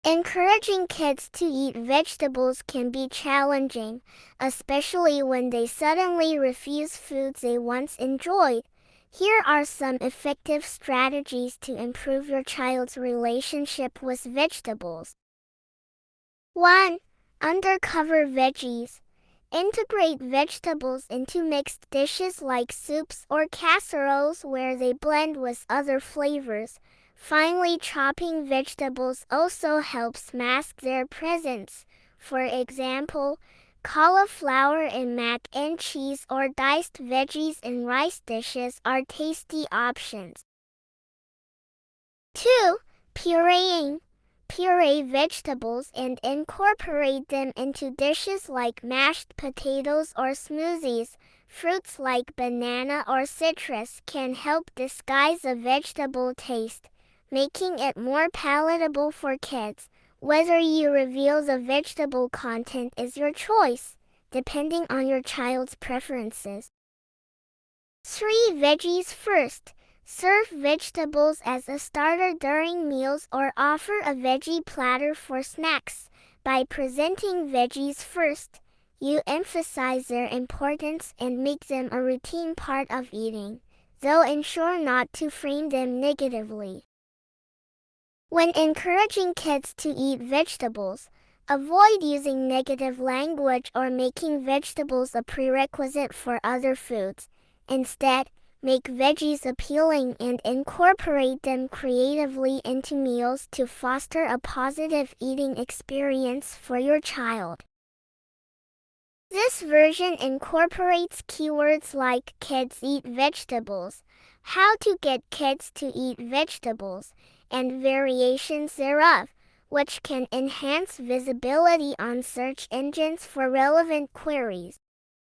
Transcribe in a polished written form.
Encouraging kids to eat vegetables can be challenging, especially when they suddenly refuse foods they once enjoyed. Here are some effective strategies to improve your child's relationship with vegetables. 1. Undercover veggies. Integrate vegetables into mixed dishes like soups or casseroles where they blend with other flavors. Finely chopping vegetables also helps mask their presence. For example, cauliflower in mac and cheese or diced veggies in rice dishes are tasty options. 2. Pureeing. Puree vegetables and incorporate them into dishes like mashed potatoes or smoothies. Fruits like banana or citrus can help disguise a vegetable taste, making it more palatable for kids. Whether you reveal the vegetable content is your choice, depending on your child's preferences. 3. Veggies first. Serve vegetables as a starter during meals or offer a veggie platter for snacks. By presenting veggies first, you emphasize their importance and make them a routine part of eating, though ensure not to frame them negatively. When encouraging kids to eat vegetables, avoid using negative language or making vegetables a prerequisite for other foods. Instead, make veggies appealing and incorporate them creatively into meals to foster a positive eating experience for your child. This version incorporates keywords like kids eat vegetables, how to get kids to eat vegetables, and variations thereof, which can enhance visibility on search engines for relevant queries.